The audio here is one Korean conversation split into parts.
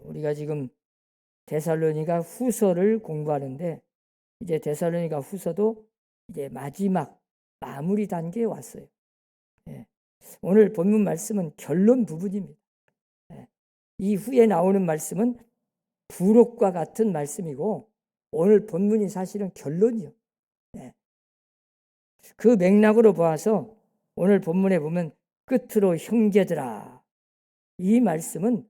우리가 지금 데살로니가 후서를 공부하는데 이제 데살로니가 후서도 이제 마지막 마무리 단계에 왔어요. 예. 오늘 본문 말씀은 결론 부분입니다. 예. 이후에 나오는 말씀은 부록과 같은 말씀이고 오늘 본문이 사실은 결론이요. 예. 그 맥락으로 보아서 오늘 본문에 보면 끝으로 형제들아, 이 말씀은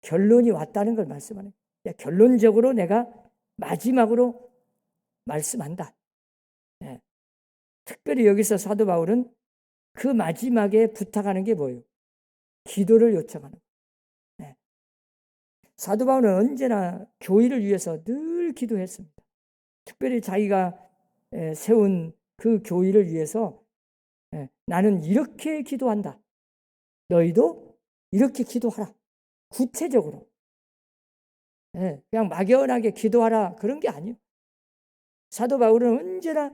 결론이 왔다는 걸 말씀하는 거예요. 결론적으로 내가 마지막으로 말씀한다. 예. 특별히 여기서 사도 바울은 그 마지막에 부탁하는 게 뭐예요? 기도를 요청하는 거예요. 예. 사도 바울은 언제나 교회를 위해서 늘 기도했습니다. 특별히 자기가 세운 그 교회를 위해서 나는 이렇게 기도한다. 너희도 이렇게 기도하라. 구체적으로. 그냥 막연하게 기도하라 그런 게 아니에요. 사도 바울은 언제나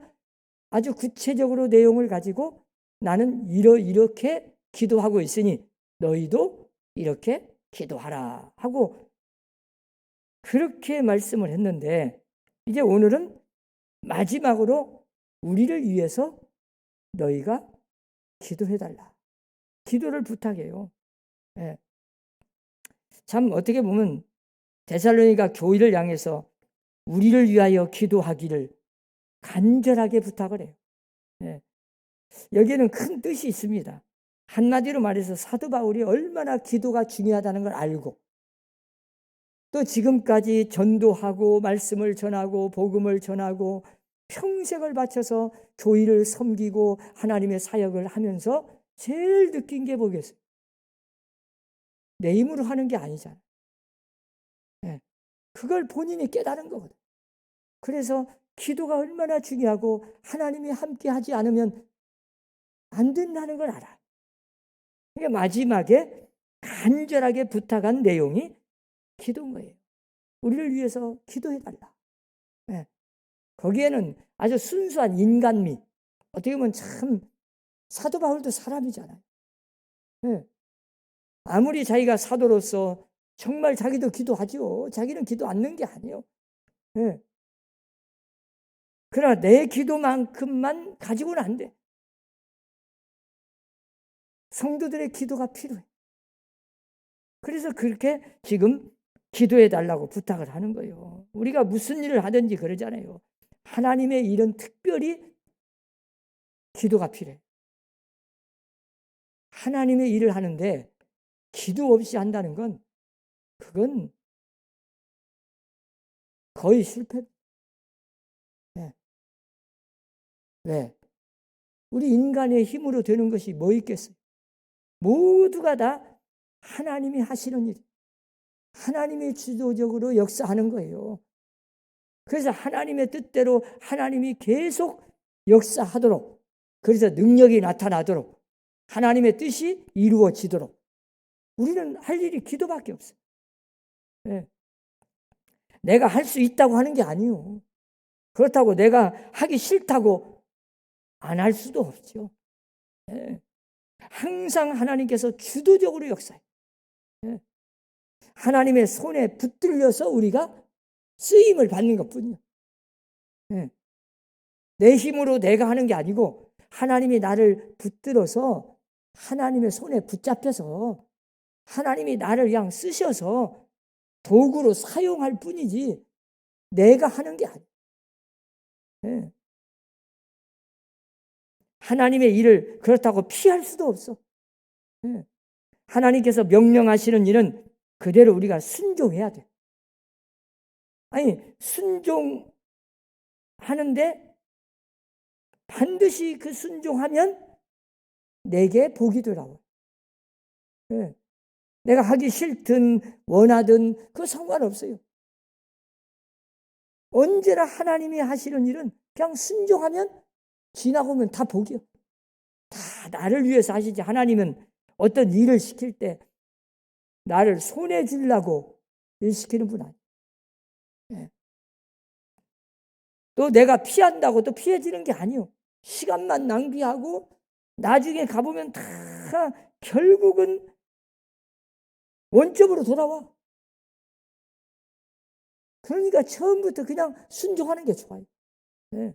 아주 구체적으로 내용을 가지고 나는 이렇게 기도하고 있으니 너희도 이렇게 기도하라 하고 그렇게 말씀을 했는데 이제 오늘은 마지막으로 우리를 위해서 너희가 기도해달라. 기도를 부탁해요. 참 어떻게 보면 데살로니가 교회를 향해서 우리를 위하여 기도하기를 간절하게 부탁을 해요. 여기에는 큰 뜻이 있습니다. 한마디로 말해서 사도 바울이 얼마나 기도가 중요하다는 걸 알고 또 지금까지 전도하고 말씀을 전하고 복음을 전하고 평생을 바쳐서 교회를 섬기고 하나님의 사역을 하면서 제일 느낀 게 뭐겠어요? 내 힘으로 하는 게 아니잖아요. 그걸 본인이 깨달은 거거든. 그래서 기도가 얼마나 중요하고 하나님이 함께 하지 않으면 안 된다는 걸 알아. 그러니까 마지막에 간절하게 부탁한 내용이 기도인 거예요. 우리를 위해서 기도해달라. 거기에는 아주 순수한 인간미, 어떻게 보면 참 사도 바울도 사람이잖아요. 아무리 자기가 사도로서 정말 자기도 기도하죠. 자기는 기도 않는 게 아니에요. 그러나 내 기도만큼만 가지고는 안 돼. 성도들의 기도가 필요해. 그래서 그렇게 지금 기도해달라고 부탁을 하는 거예요. 우리가 무슨 일을 하든지 그러잖아요. 하나님의 일은 특별히 기도가 필요해. 하나님의 일을 하는데 기도 없이 한다는 건 그건 거의 실패. 왜? 우리 인간의 힘으로 되는 것이 뭐 있겠어요? 모두가 다 하나님이 하시는 일, 하나님이 주도적으로 역사하는 거예요. 그래서 하나님의 뜻대로 하나님이 계속 역사하도록, 그래서 능력이 나타나도록, 하나님의 뜻이 이루어지도록 우리는 할 일이 기도밖에 없어요. 내가 할 수 있다고 하는 게 아니에요. 그렇다고 내가 하기 싫다고 안 할 수도 없죠. 항상 하나님께서 주도적으로 역사해요. 하나님의 손에 붙들려서 우리가 쓰임을 받는 것뿐이에요. 내 힘으로 내가 하는 게 아니고 하나님이 나를 붙들어서 하나님의 손에 붙잡혀서 하나님이 나를 그냥 쓰셔서 도구로 사용할 뿐이지 내가 하는 게 아니에요. 하나님의 일을 그렇다고 피할 수도 없어. 하나님께서 명령하시는 일은 그대로 우리가 순종해야 돼. 아니, 순종하는데 반드시 그 순종하면 내게 복이 돌아와. 내가 하기 싫든 원하든 그거 상관없어요. 언제나 하나님이 하시는 일은 그냥 순종하면 지나고면 다 복이요. 다 나를 위해서 하시지. 하나님은 어떤 일을 시킬 때 나를 손해 주려고 일 시키는 분 아니에요. 또 내가 피한다고 또 피해지는 게 아니에요. 시간만 낭비하고 나중에 가보면 다 결국은 원점으로 돌아와. 그러니까 처음부터 그냥 순종하는 게 좋아요. 네.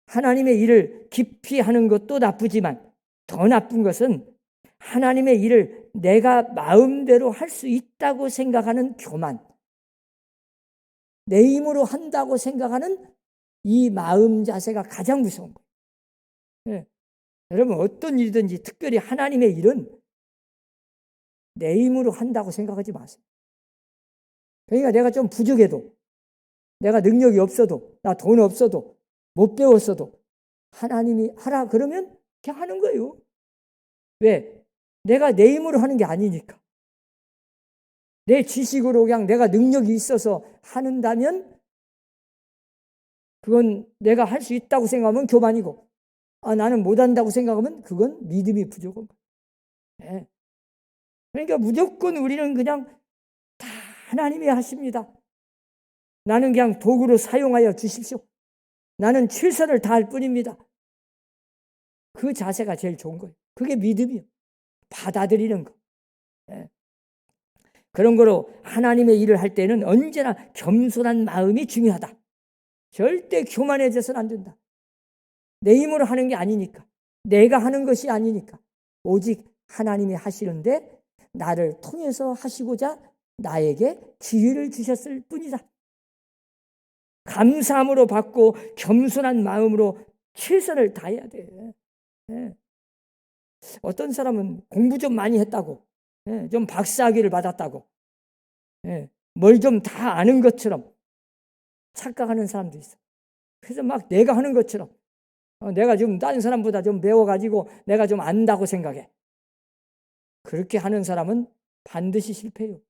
하나님의 일을 깊이 하는 것도 나쁘지만 더 나쁜 것은 하나님의 일을 내가 마음대로 할 수 있다고 생각하는 교만, 내 힘으로 한다고 생각하는 이 마음 자세가 가장 무서운 거예요. 네. 여러분, 어떤 일이든지 특별히 하나님의 일은 내 힘으로 한다고 생각하지 마세요. 그러니까 내가 좀 부족해도, 내가 능력이 없어도, 나 돈 없어도, 못 배웠어도 하나님이 하라 그러면 그냥 하는 거예요. 왜? 내가 내 힘으로 하는 게 아니니까. 내 지식으로 그냥 내가 능력이 있어서 하는다면 그건 내가 할 수 있다고 생각하면 교만이고, 나는 못한다고 생각하면 그건 믿음이 부족한 거예요. 네. 그러니까 무조건 우리는 그냥 다 하나님이 하십니다. 나는 그냥 도구로 사용하여 주십시오. 나는 최선을 다할 뿐입니다. 그 자세가 제일 좋은 거예요. 그게 믿음이요. 받아들이는 거. 네. 그런 거로 하나님의 일을 할 때는 언제나 겸손한 마음이 중요하다. 절대 교만해져서는 안 된다. 내 힘으로 하는 게 아니니까. 내가 하는 것이 아니니까. 오직 하나님이 하시는데 나를 통해서 하시고자 나에게 기회를 주셨을 뿐이다. 감사함으로 받고 겸손한 마음으로 최선을 다해야 돼. 네. 어떤 사람은 공부 좀 많이 했다고, 좀 박사학위를 받았다고, 뭘 좀 다 아는 것처럼 착각하는 사람도 있어. 그래서 막 내가 하는 것처럼 내가 좀 다른 사람보다 좀 배워가지고 내가 좀 안다고 생각해. 그렇게 하는 사람은 반드시 실패해요.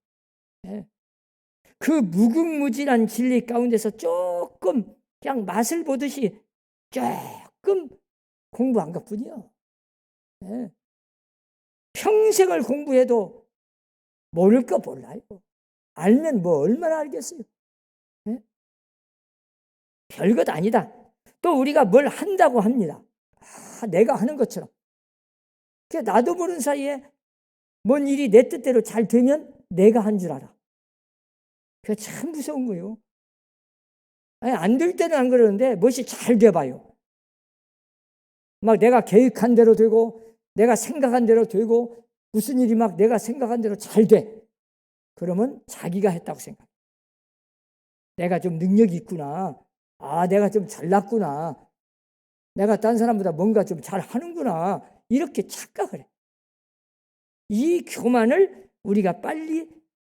그 무궁무진한 진리 가운데서 조금 그냥 맛을 보듯이 조금 공부한 것뿐이요. 평생을 공부해도 모를 거 몰라요. 알면 뭐 얼마나 알겠어요. 별것 아니다. 또 우리가 뭘 한다고 합니다. 내가 하는 것처럼. 나도 모르는 사이에 뭔 일이 내 뜻대로 잘 되면 내가 한 줄 알아. 그게 참 무서운 거예요. 안 될 때는 안 그러는데 무엇이 잘 돼봐요. 막 내가 계획한 대로 되고 내가 생각한 대로 되고 무슨 일이 막 내가 생각한 대로 잘 돼. 그러면 자기가 했다고 생각해. 내가 좀 능력이 있구나. 내가 좀 잘났구나. 내가 딴 사람보다 뭔가 좀 잘하는구나. 이렇게 착각을 해. 이 교만을 우리가 빨리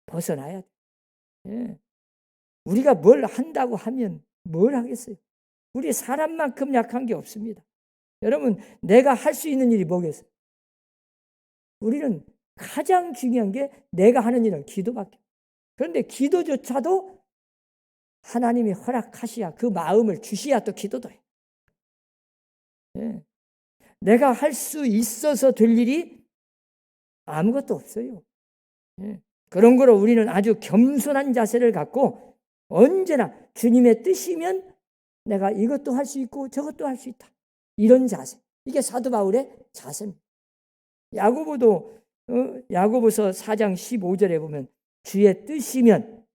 벗어나야 돼. 우리가 뭘 한다고 하면 뭘 하겠어요? 우리 사람만큼 약한 게 없습니다. 여러분, 내가 할 수 있는 일이 뭐겠어요? 우리는 가장 중요한 게 내가 하는 일은 기도밖에. 그런데 기도조차도 하나님이 허락하셔야, 그 마음을 주셔야 또 기도도 해. 내가 할 수 있어서 될 일이 아무것도 없어요. 그런 거로 우리는 아주 겸손한 자세를 갖고 언제나 주님의 뜻이면 내가 이것도 할 수 있고 저것도 할 수 있다. 이런 자세. 이게 사도 바울의 자세입니다. 야고보도 야고보서 4장 15절에 보면 주의 뜻이면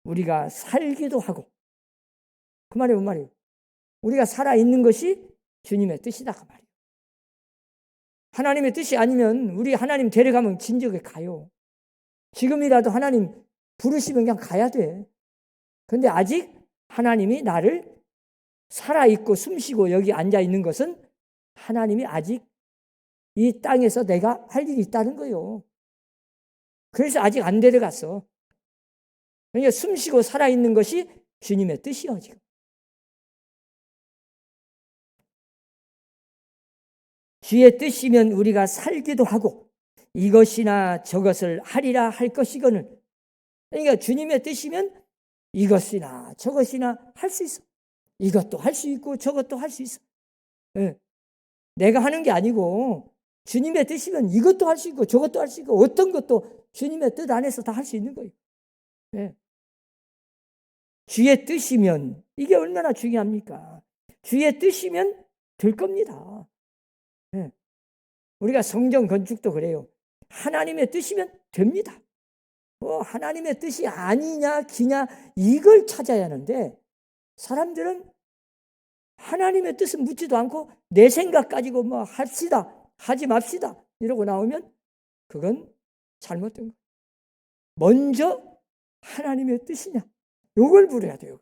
우리가 살기도 하고, 그 말이 뭔 말이에요? 우리가 살아있는 것이 주님의 뜻이다 그 말이에요. 하나님의 뜻이 아니면 우리 하나님 데려가면 진적에 가요. 지금이라도 하나님 부르시면 그냥 가야 돼. 그런데 아직 하나님이 나를 살아있고 숨쉬고 여기 앉아있는 것은 하나님이 아직 이 땅에서 내가 할 일이 있다는 거예요. 그래서 아직 안 데려갔어. 그러니까 숨쉬고 살아있는 것이 주님의 뜻이요 지금. 주의 뜻이면 우리가 살기도 하고 이것이나 저것을 하리라 할 것이거늘. 그러니까 주님의 뜻이면 이것이나 저것이나 할 수 있어. 이것도 할 수 있고 저것도 할 수 있어. 내가 하는 게 아니고 주님의 뜻이면 이것도 할 수 있고 저것도 할 수 있고 어떤 것도 주님의 뜻 안에서 다 할 수 있는 거예요. 주의 뜻이면 이게 얼마나 중요합니까? 주의 뜻이면 될 겁니다. 우리가 성전 건축도 그래요. 하나님의 뜻이면 됩니다. 하나님의 뜻이 아니냐 기냐 이걸 찾아야 하는데, 사람들은 하나님의 뜻은 묻지도 않고 내 생각 가지고 합시다 하지 맙시다 이러고 나오면 그건 잘못된 거예요. 먼저 하나님의 뜻이냐 요걸 물어야 돼요.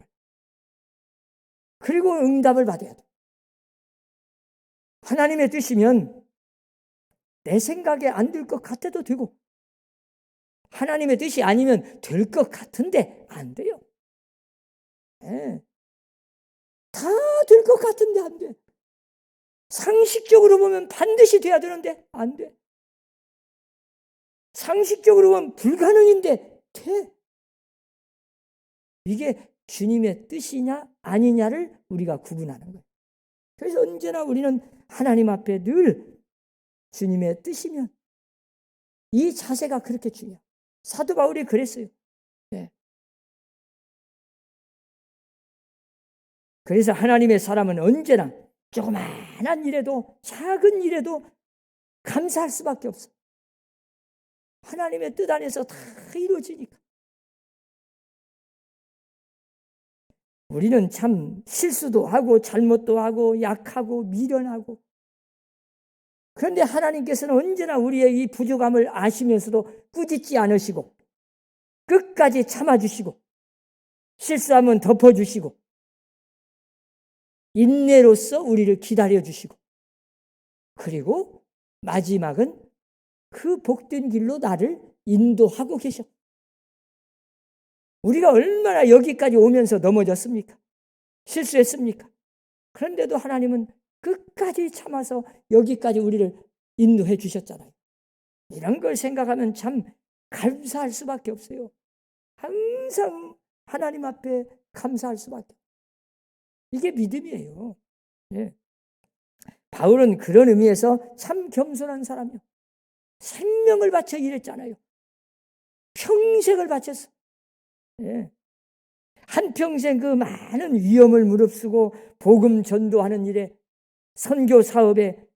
그리고 응답을 받아야 돼요. 하나님의 뜻이면 내 생각에 안 될 것 같아도 되고, 하나님의 뜻이 아니면 될 것 같은데 안 돼요. 네. 다 될 것 같은데 안 돼. 상식적으로 보면 반드시 돼야 되는데 안 돼. 상식적으로 보면 불가능인데 돼. 이게 주님의 뜻이냐 아니냐를 우리가 구분하는 거예요. 그래서 언제나 우리는 하나님 앞에 늘 주님의 뜻이면, 이 자세가 그렇게 중요해요. 사도 바울이 그랬어요. 네. 그래서 하나님의 사람은 언제나 조그마한 일에도 작은 일에도 감사할 수밖에 없어요. 하나님의 뜻 안에서 다 이루어지니까. 우리는 참 실수도 하고 잘못도 하고 약하고 미련하고, 그런데 하나님께서는 언제나 우리의 이 부족함을 아시면서도 꾸짖지 않으시고 끝까지 참아주시고 실수하면 덮어주시고 인내로써 우리를 기다려주시고, 그리고 마지막은 그 복된 길로 나를 인도하고 계셔. 우리가 얼마나 여기까지 오면서 넘어졌습니까? 실수했습니까? 그런데도 하나님은 끝까지 참아서 여기까지 우리를 인도해 주셨잖아요. 이런 걸 생각하면 참 감사할 수밖에 없어요. 항상 하나님 앞에 감사할 수밖에. 이게 믿음이에요. 네. 바울은 그런 의미에서 참 겸손한 사람이요. 생명을 바쳐 일했잖아요. 평생을 바쳤어. 네. 한평생 그 많은 위험을 무릅쓰고 복음 전도하는 일에, 선교 사업에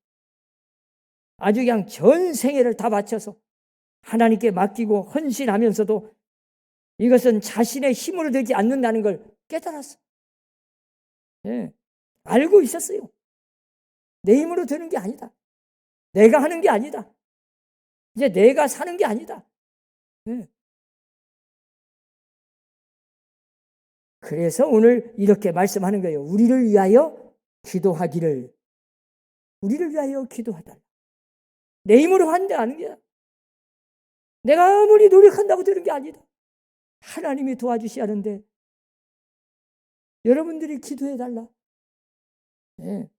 아주 그냥 전 생애를 다 바쳐서 하나님께 맡기고 헌신하면서도 이것은 자신의 힘으로 되지 않는다는 걸 깨달았어. 네. 알고 있었어요. 내 힘으로 되는 게 아니다. 내가 하는 게 아니다. 이제 내가 사는 게 아니다. 네. 그래서 오늘 이렇게 말씀하는 거예요. 우리를 위하여 기도하기를. 우리를 위하여 기도하다. 내 힘으로 한다는 게, 내가 아무리 노력한다고 되는 게 아니다. 하나님이 도와주셔야 하는데 여러분들이 기도해달라. 네.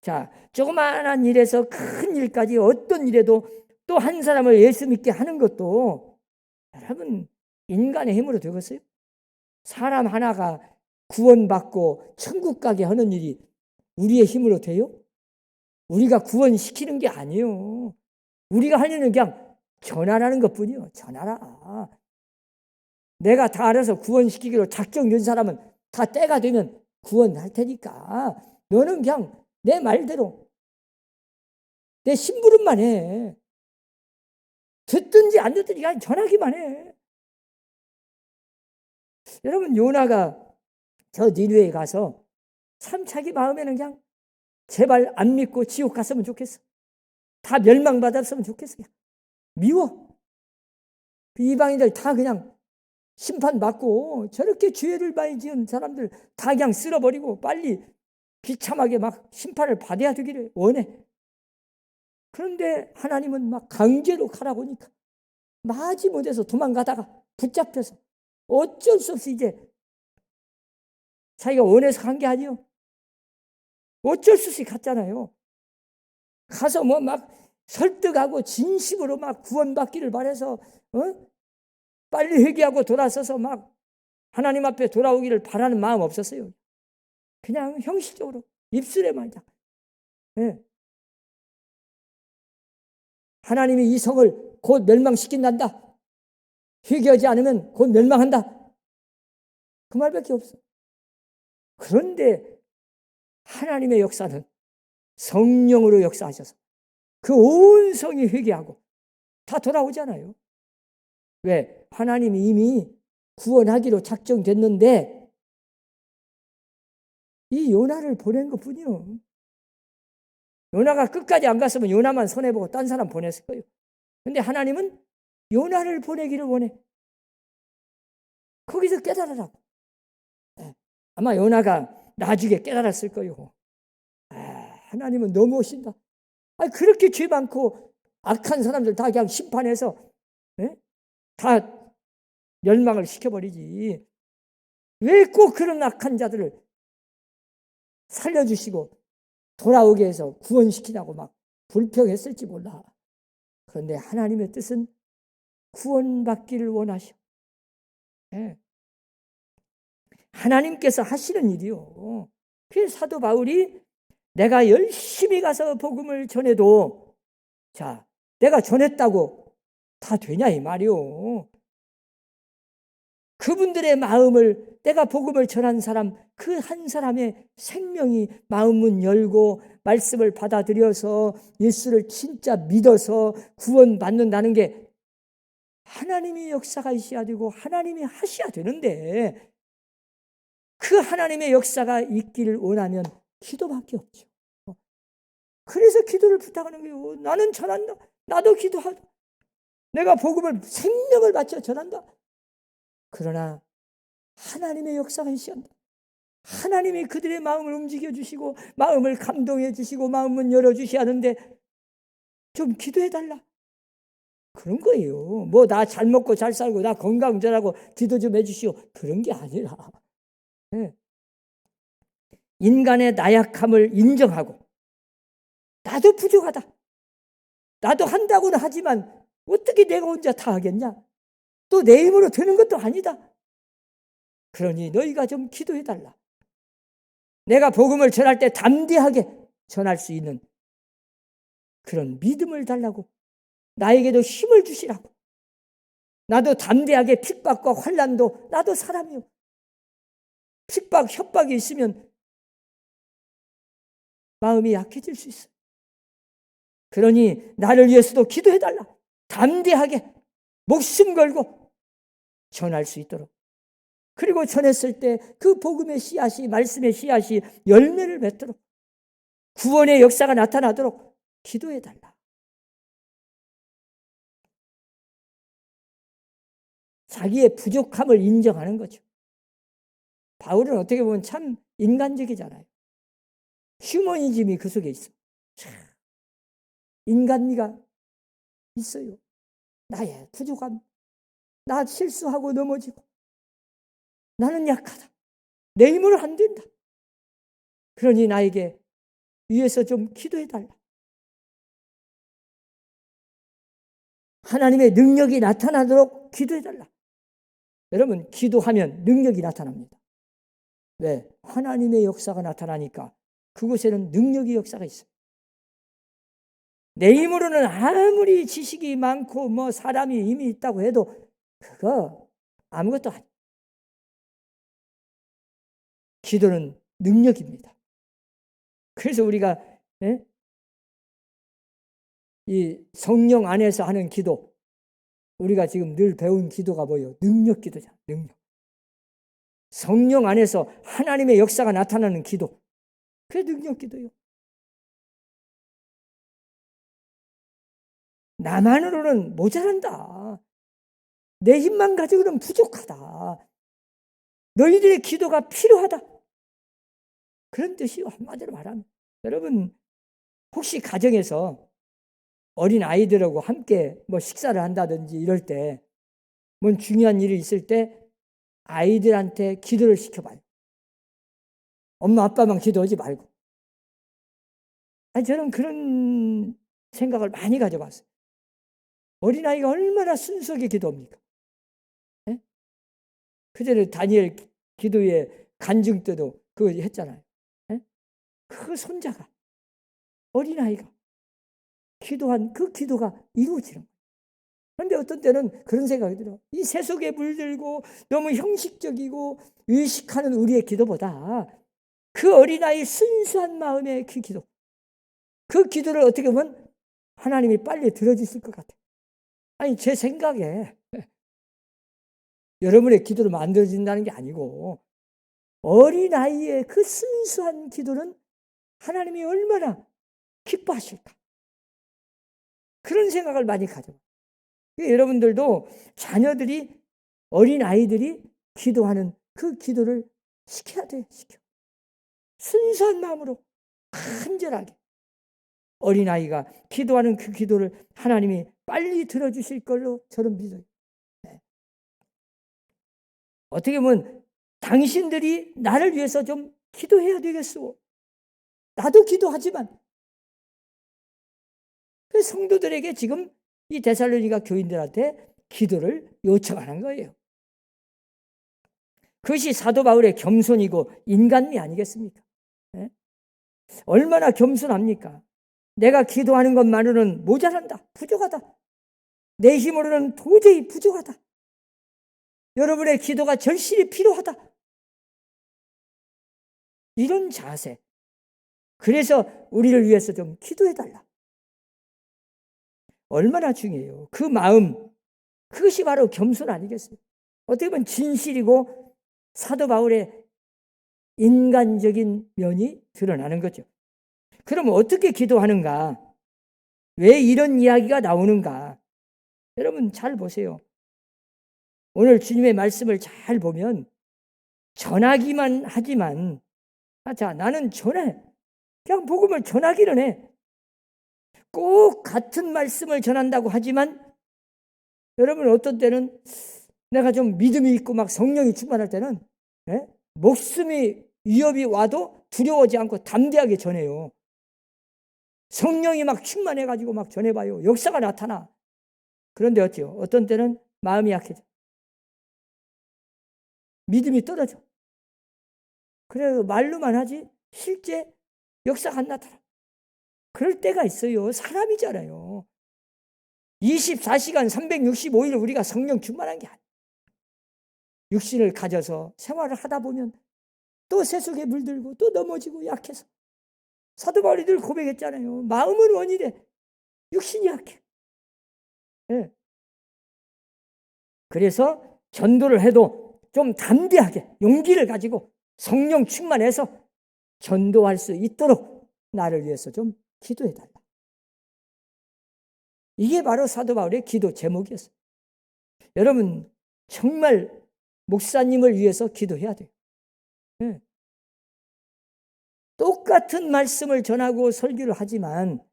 자, 조그마한 일에서 큰 일까지 어떤 일에도 또 한 사람을 예수 믿게 하는 것도 여러분 인간의 힘으로 되겠어요? 사람 하나가 구원받고 천국 가게 하는 일이 우리의 힘으로 돼요? 우리가 구원시키는 게 아니에요. 우리가 하려는 그냥 전하라는 것뿐이요. 전하라. 내가 다 알아서 구원시키기로 작정된 사람은 다 때가 되면 구원할 테니까 너는 그냥 내 말대로 내 심부름만 해. 듣든지 안 듣든지 그냥 전하기만 해. 여러분, 요나가 저 니느웨에 가서 참 자기 마음에는 그냥 제발 안 믿고 지옥 갔으면 좋겠어. 다 멸망받았으면 좋겠어. 그냥. 미워. 그 이방인들 다 그냥 심판받고 저렇게 죄를 많이 지은 사람들 다 그냥 쓸어버리고 빨리 비참하게 막 심판을 받아야 되기를 원해. 그런데 하나님은 막 강제로 가라고 하니까 마지못해서 도망가다가 붙잡혀서 어쩔 수 없이 이제 자기가 원해서 간 게 아니요. 어쩔 수 없이 갔잖아요. 가서 막 설득하고 진심으로 막 구원받기를 바라서 빨리 회개하고 돌아서서 막 하나님 앞에 돌아오기를 바라는 마음 없었어요. 그냥 형식적으로 입술에만. 네. 하나님이 이 성을 곧 멸망시킨단다. 회개하지 않으면 곧 멸망한다. 그 말밖에 없어. 그런데 하나님의 역사는 성령으로 역사하셔서 그 온 성이 회개하고 다 돌아오잖아요. 왜? 하나님이 이미 구원하기로 작정됐는데 이 요나를 보낸 것뿐이요. 요나가 끝까지 안 갔으면 요나만 손해보고 딴 사람 보냈을 거예요. 근데 하나님은 요나를 보내기를 원해. 거기서 깨달으라고. 아마 요나가 나중에 깨달았을 거예요. 하나님은 너무 오신다. 그렇게 죄 많고 악한 사람들 다 그냥 심판해서 다 멸망을 시켜버리지. 왜 꼭 그런 악한 자들을 살려주시고 돌아오게 해서 구원시키냐고 막 불평했을지 몰라. 그런데 하나님의 뜻은 구원받기를 원하셔. 하나님께서 하시는 일이요. 그래서 사도 바울이 내가 열심히 가서 복음을 전해도 자, 내가 전했다고 다 되냐 이 말이요. 그분들의 마음을 내가 복음을 전한 사람 그 한 사람의 생명이 마음문 열고 말씀을 받아들여서 예수를 진짜 믿어서 구원받는다는 게 하나님의 역사가 있어야 되고 하나님이 하셔야 되는데 그 하나님의 역사가 있기를 원하면 기도밖에 없죠. 그래서 기도를 부탁하는 거예요. 나는 전한다. 나도 기도하다. 내가 복음을 생명을 바쳐 전한다. 그러나 하나님의 역사가 있어야 한다. 하나님이 그들의 마음을 움직여 주시고 마음을 감동해 주시고 마음을 열어 주셔야 하는데 좀 기도해 달라. 그런 거예요. 뭐 나 잘 먹고 잘 살고 나 건강 잘하고 기도 좀 해 주시오. 그런 게 아니라 인간의 나약함을 인정하고 나도 부족하다. 나도 한다고는 하지만 어떻게 내가 혼자 다 하겠냐? 또 내 힘으로 되는 것도 아니다. 그러니 너희가 좀 기도해 달라. 내가 복음을 전할 때 담대하게 전할 수 있는 그런 믿음을 달라고. 나에게도 힘을 주시라고. 나도 담대하게 핍박과 환난도 나도 사람이요. 핍박, 협박이 있으면 마음이 약해질 수 있어요. 그러니 나를 위해서도 기도해 달라. 담대하게 목숨 걸고 전할 수 있도록. 그리고 전했을 때 그 복음의 씨앗이 말씀의 씨앗이 열매를 맺도록 구원의 역사가 나타나도록 기도해 달라. 자기의 부족함을 인정하는 거죠. 바울은 어떻게 보면 참 인간적이잖아요. 휴머니즘이 그 속에 있어. 인간미가 있어요. 나의 부족함, 나 실수하고 넘어지고 나는 약하다. 내 힘으로 안 된다. 그러니 나에게 위에서 좀 기도해 달라. 하나님의 능력이 나타나도록 기도해 달라. 여러분, 기도하면 능력이 나타납니다. 왜? 하나님의 역사가 나타나니까 그곳에는 능력의 역사가 있어요. 내 힘으로는 아무리 지식이 많고 뭐 사람이 힘이 있다고 해도 그거 아무것도 아니에요. 기도는 능력입니다. 그래서 우리가 이 성령 안에서 하는 기도, 우리가 지금 늘 배운 기도가 뭐예요? 능력 기도잖아요. 능력. 성령 안에서 하나님의 역사가 나타나는 기도, 그게 능력 기도예요. 나만으로는 모자란다. 내 힘만 가지고는 부족하다. 너희들의 기도가 필요하다. 그런 뜻이요. 한마디로 말하면. 여러분, 혹시 가정에서 어린 아이들하고 함께 뭐 식사를 한다든지 이럴 때, 뭔 중요한 일이 있을 때 아이들한테 기도를 시켜봐요. 엄마 아빠만 기도하지 말고. 저는 그런 생각을 많이 가져봤어요. 어린아이가 얼마나 순수하게 기도합니까? 그전에 다니엘 기도의 간증 때도 그거 했잖아요. 그 손자가, 어린아이가 기도한 그 기도가 이루어지는 거예요. 그런데 어떤 때는 그런 생각이 들어요. 이 세속에 물들고 너무 형식적이고 의식하는 우리의 기도보다 그 어린아이 순수한 마음의 그 기도, 그 기도를 어떻게 보면 하나님이 빨리 들어주실 것 같아요. 제 생각에 여러분의 기도로 만들어진다는 게 아니고 어린아이의 그 순수한 기도는 하나님이 얼마나 기뻐하실까. 그런 생각을 많이 가져요. 여러분들도 자녀들이, 어린아이들이 기도하는 그 기도를 시켜야 돼요. 순수한 마음으로 간절하게. 어린아이가 기도하는 그 기도를 하나님이 빨리 들어주실 걸로 저는 믿어요. 네. 어떻게 보면 당신들이 나를 위해서 좀 기도해야 되겠소. 나도 기도하지만. 그 성도들에게 지금 이 데살로니가 교인들한테 기도를 요청하는 거예요. 그것이 사도 바울의 겸손이고 인간미 아니겠습니까? 네? 얼마나 겸손합니까? 내가 기도하는 것만으로는 모자란다, 부족하다. 내 힘으로는 도저히 부족하다. 여러분의 기도가 절실히 필요하다. 이런 자세. 그래서 우리를 위해서 좀 기도해달라. 얼마나 중요해요. 그 마음, 그것이 바로 겸손 아니겠어요? 어떻게 보면 진실이고 사도 바울의 인간적인 면이 드러나는 거죠. 그럼 어떻게 기도하는가? 왜 이런 이야기가 나오는가? 여러분 잘 보세요. 오늘 주님의 말씀을 잘 보면 전하기만 하지만, 자, 나는 전해. 그냥 복음을 전하기는 해. 꼭 같은 말씀을 전한다고 하지만 여러분 어떤 때는 내가 좀 믿음이 있고 막 성령이 충만할 때는 목숨이 위협이 와도 두려워하지 않고 담대하게 전해요. 성령이 막 충만해가지고 막 전해봐요. 역사가 나타나. 그런데 어때요? 어떤 때는 마음이 약해져. 믿음이 떨어져. 그래서 말로만 하지 실제 역사가 안 나타나. 그럴 때가 있어요. 사람이잖아요. 24시간 365일 우리가 성령 충만한 게 아니에요. 육신을 가져서 생활을 하다 보면 또 세속에 물들고 또 넘어지고 약해서. 사도 바울이 늘 고백했잖아요. 마음은 원이래. 육신이 약해. 네. 그래서 전도를 해도 좀 담대하게 용기를 가지고 성령 충만해서 전도할 수 있도록 나를 위해서 좀 기도해달라. 이게 바로 사도 바울의 기도 제목이었어요. 여러분 정말 목사님을 위해서 기도해야 돼요. 네. 똑같은 말씀을 전하고 설교를 하지만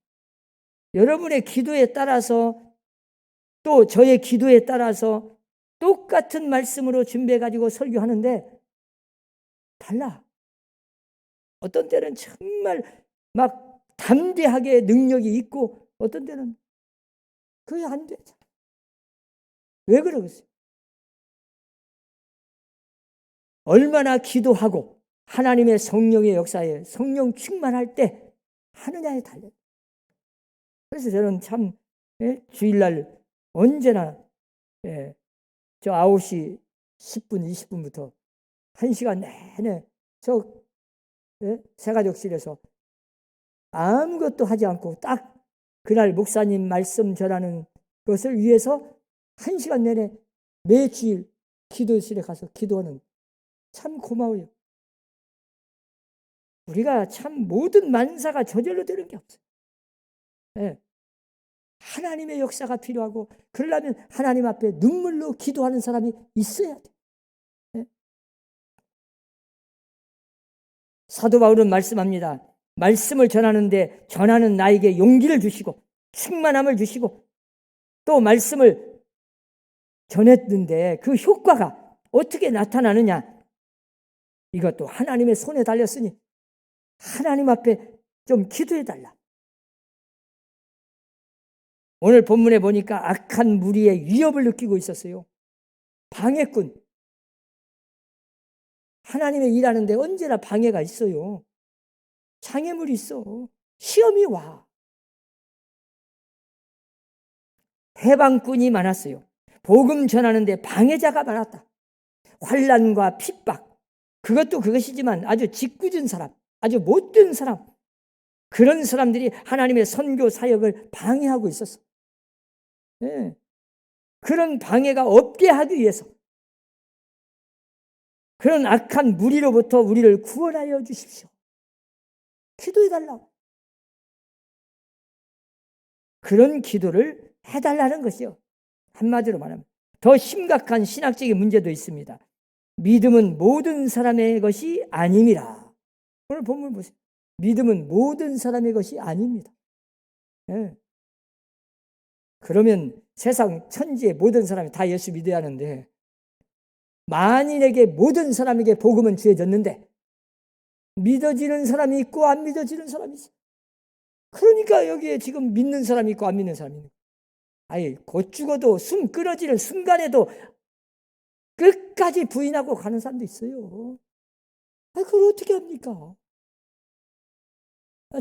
여러분의 기도에 따라서 또 저의 기도에 따라서 똑같은 말씀으로 준비해가지고 설교하는데 달라. 어떤 때는 정말 막 담대하게 능력이 있고 어떤 때는 그게 안 되죠. 왜 그러겠어요? 얼마나 기도하고 하나님의 성령의 역사에 성령 충만할 때 하느냐에 달려요. 그래서 저는 참 주일날 언제나 저 9시 10분, 20분부터 1시간 내내 저 새가족실에서 아무것도 하지 않고 딱 그날 목사님 말씀 전하는 것을 위해서 1시간 내내 매 주일 기도실에 가서 기도하는 참 고마워요. 우리가 참 모든 만사가 저절로 되는 게 없어요. 네. 하나님의 역사가 필요하고 그러려면 하나님 앞에 눈물로 기도하는 사람이 있어야 돼요. 네. 사도 바울은 말씀합니다. 말씀을 전하는데 전하는 나에게 용기를 주시고 충만함을 주시고 또 말씀을 전했는데 그 효과가 어떻게 나타나느냐? 이것도 하나님의 손에 달렸으니 하나님 앞에 좀 기도해달라. 오늘 본문에 보니까 악한 무리의 위협을 느끼고 있었어요. 방해꾼. 하나님의 일하는데 언제나 방해가 있어요. 장애물이 있어. 시험이 와. 해방꾼이 많았어요. 복음 전하는데 방해자가 많았다. 환난과 핍박. 그것도 그것이지만 아주 짓궂은 사람, 아주 못된 사람, 그런 사람들이 하나님의 선교 사역을 방해하고 있었어. 네. 그런 방해가 없게 하기 위해서 그런 악한 무리로부터 우리를 구원하여 주십시오. 기도해달라고. 그런 기도를 해달라는 것이요. 한마디로 말하면 더 심각한 신학적인 문제도 있습니다. 믿음은 모든 사람의 것이 아닙니다. 오늘 본문 보세요. 믿음은 모든 사람의 것이 아닙니다. 네. 그러면 세상 천지의 모든 사람이 다 예수 믿어야 하는데, 만인에게 모든 사람에게 복음은 주어졌는데 믿어지는 사람이 있고 안 믿어지는 사람이 있어요. 그러니까 여기에 지금 믿는 사람이 있고 안 믿는 사람이 있는 거예요. 아예 곧 죽어도 숨 끊어지는 순간에도 끝까지 부인하고 가는 사람도 있어요. 그걸 어떻게 합니까?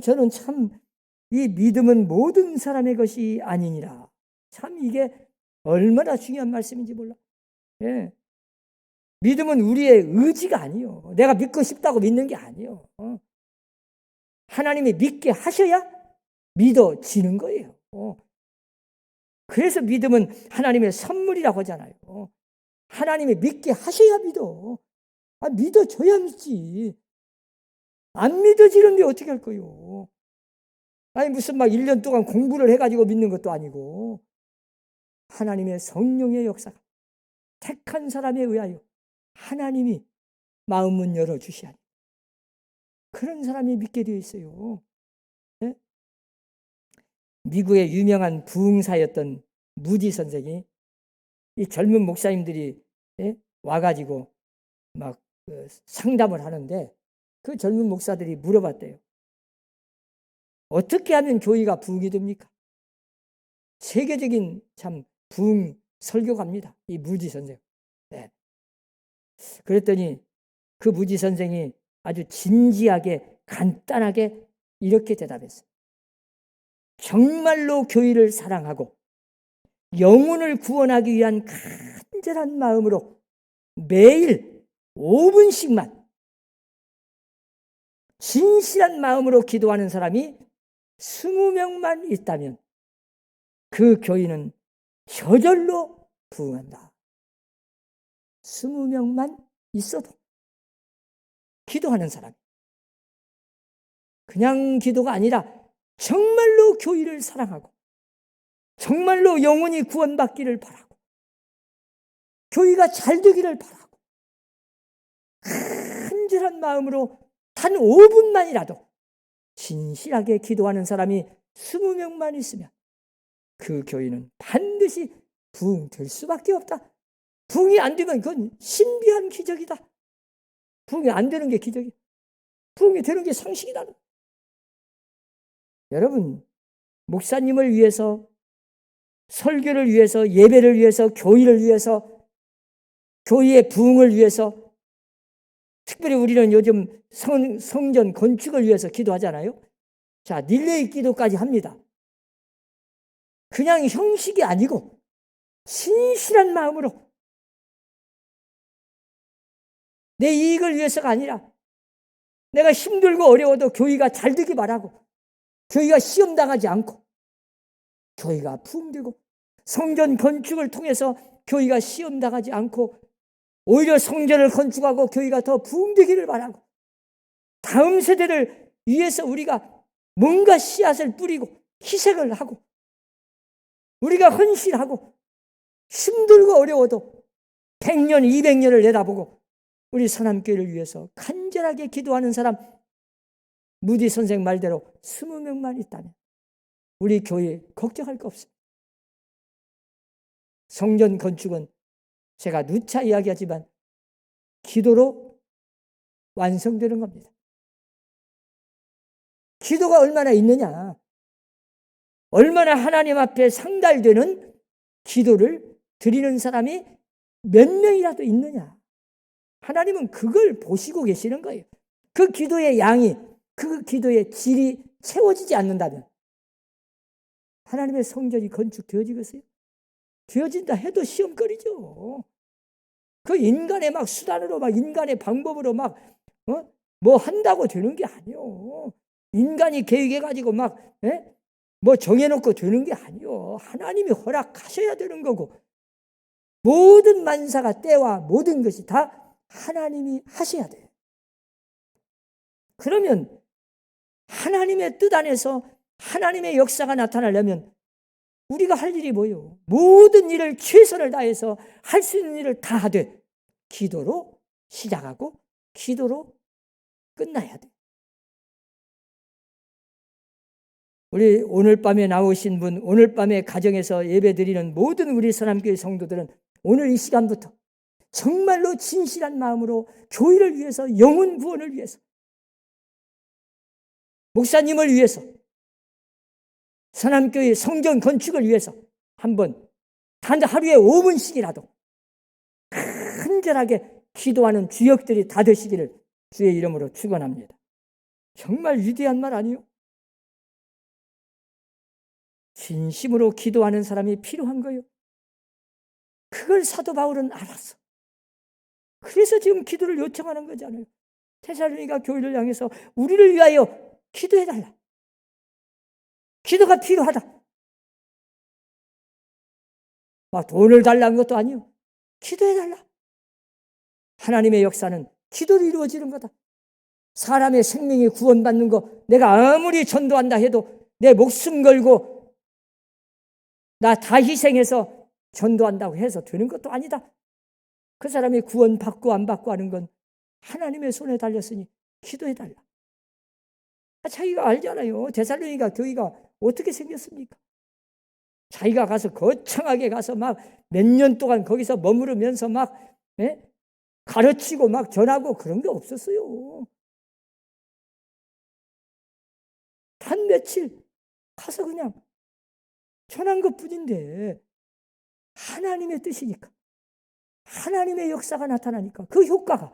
저는 참 이 믿음은 모든 사람의 것이 아니니라. 참 이게 얼마나 중요한 말씀인지 몰라. 예. 믿음은 우리의 의지가 아니요. 내가 믿고 싶다고 믿는 게 아니요. 하나님이 믿게 하셔야 믿어지는 거예요. 그래서 믿음은 하나님의 선물이라고 하잖아요. 하나님이 믿게 하셔야 믿어. 믿어줘야 믿지. 안 믿어지는데 어떻게 할 거요? 아니 무슨 막 1년 동안 공부를 해가지고 믿는 것도 아니고, 하나님의 성령의 역사가 택한 사람에 의하여 하나님이 마음문 열어주시하니 그런 사람이 믿게 되어 있어요. 네? 미국의 유명한 부흥사였던 무디 선생이 이 젊은 목사님들이 와가지고 막 상담을 하는데, 그 젊은 목사들이 물어봤대요. 어떻게 하면 교회가 부흥이 됩니까? 세계적인 참 부흥 설교가입니다. 이 무디 선생. 네. 그랬더니 그 무지 선생이 아주 진지하게 간단하게 이렇게 대답했어요. 정말로 교회를 사랑하고 영혼을 구원하기 위한 간절한 마음으로 매일 5분씩만 진실한 마음으로 기도하는 사람이 20명만 있다면 그 교회는 저절로 부흥한다. 20명만 있어도 기도하는 사람, 그냥 기도가 아니라 정말로 교회를 사랑하고 정말로 영혼이 구원받기를 바라고 교회가 잘 되기를 바라고 간절한 마음으로 단 5분만이라도 진실하게 기도하는 사람이 20명만 있으면 그 교회는 반드시 부흥될 수밖에 없다. 부흥이 안 되면 그건 신비한 기적이다. 부흥이 안 되는 게 기적이야. 부흥이 되는 게 상식이다. 여러분, 목사님을 위해서, 설교를 위해서, 예배를 위해서, 교회를 위해서, 교회의 부흥을 위해서, 특별히 우리는 요즘 성전 건축을 위해서 기도하잖아요. 자, 릴레이 기도까지 합니다. 그냥 형식이 아니고 신실한 마음으로 내 이익을 위해서가 아니라 내가 힘들고 어려워도 교회가 잘 되기 바라고 교회가 시험당하지 않고 교회가 부흥되고 성전 건축을 통해서 교회가 시험당하지 않고 오히려 성전을 건축하고 교회가 더 부흥되기를 바라고 다음 세대를 위해서 우리가 뭔가 씨앗을 뿌리고 희생을 하고 우리가 헌신하고 힘들고 어려워도 100년, 200년을 내다보고 우리 선함교회를 위해서 간절하게 기도하는 사람, 무디 선생 말대로 20명만 있다면 우리 교회 걱정할 거 없습니다. 성전 건축은 제가 누차 이야기하지만 기도로 완성되는 겁니다. 기도가 얼마나 있느냐, 얼마나 하나님 앞에 상달되는 기도를 드리는 사람이 몇 명이라도 있느냐, 하나님은 그걸 보시고 계시는 거예요. 그 기도의 양이, 그 기도의 질이 채워지지 않는다면 하나님의 성전이 건축되어지겠어요? 되어진다 해도 시험거리죠. 그 인간의 막 수단으로, 막 인간의 방법으로 막 뭐 한다고 되는 게 아니요. 인간이 계획해가지고 막 뭐 정해놓고 되는 게 아니요. 하나님이 허락하셔야 되는 거고, 모든 만사가 때와 모든 것이 다 하나님이 하셔야 돼요. 그러면 하나님의 뜻 안에서 하나님의 역사가 나타나려면 우리가 할 일이 뭐예요? 모든 일을 최선을 다해서 할 수 있는 일을 다 하되 기도로 시작하고 기도로 끝나야 돼. 우리 오늘 밤에 나오신 분, 오늘 밤에 가정에서 예배드리는 모든 우리 선함교회 성도들은 오늘 이 시간부터 정말로 진실한 마음으로 교회를 위해서, 영혼 구원을 위해서, 목사님을 위해서, 선함교회 성전 건축을 위해서 한번 단 하루에 5분씩이라도 간절하게 기도하는 주역들이 다 되시기를 주의 이름으로 축원합니다. 정말 위대한 말 아니요? 진심으로 기도하는 사람이 필요한 거예요. 그걸 사도 바울은 알았어. 그래서 지금 기도를 요청하는 거잖아요. 데살로니가 교회를 향해서 우리를 위하여 기도해달라. 기도가 필요하다. 막 돈을 달라는 것도 아니요. 기도해달라. 하나님의 역사는 기도로 이루어지는 거다. 사람의 생명이 구원받는 거 내가 아무리 전도한다 해도 내 목숨 걸고 나 다 희생해서 전도한다고 해서 되는 것도 아니다. 그 사람이 구원받고 안 받고 하는 건 하나님의 손에 달렸으니 기도해달라. 자기가 알잖아요. 데살로니가 교회가 어떻게 생겼습니까? 자기가 가서 거창하게 가서 막 몇 년 동안 거기서 머무르면서 막 가르치고 막 전하고 그런 게 없었어요. 단 며칠 가서 그냥 전한 것뿐인데 하나님의 뜻이니까, 하나님의 역사가 나타나니까 그 효과가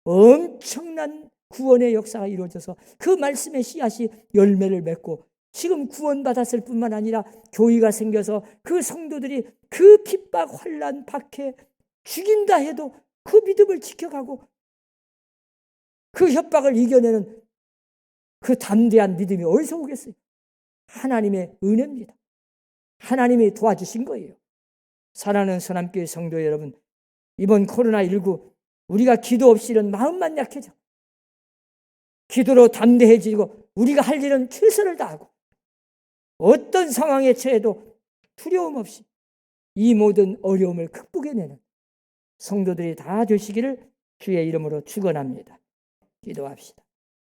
엄청난 구원의 역사가 이루어져서 그 말씀의 씨앗이 열매를 맺고 지금 구원받았을 뿐만 아니라 교회가 생겨서 그 성도들이 그 핍박 환난 박해 죽인다 해도 그 믿음을 지켜가고 그 협박을 이겨내는 그 담대한 믿음이 어디서 오겠어요? 하나님의 은혜입니다. 하나님이 도와주신 거예요. 사랑하는 선함교회 성도 여러분, 이번 코로나19 우리가 기도 없이는 마음만 약해져. 기도로 담대해지고 우리가 할 일은 최선을 다하고 어떤 상황에 처해도 두려움 없이 이 모든 어려움을 극복해내는 성도들이 다 되시기를 주의 이름으로 축원합니다. 기도합시다.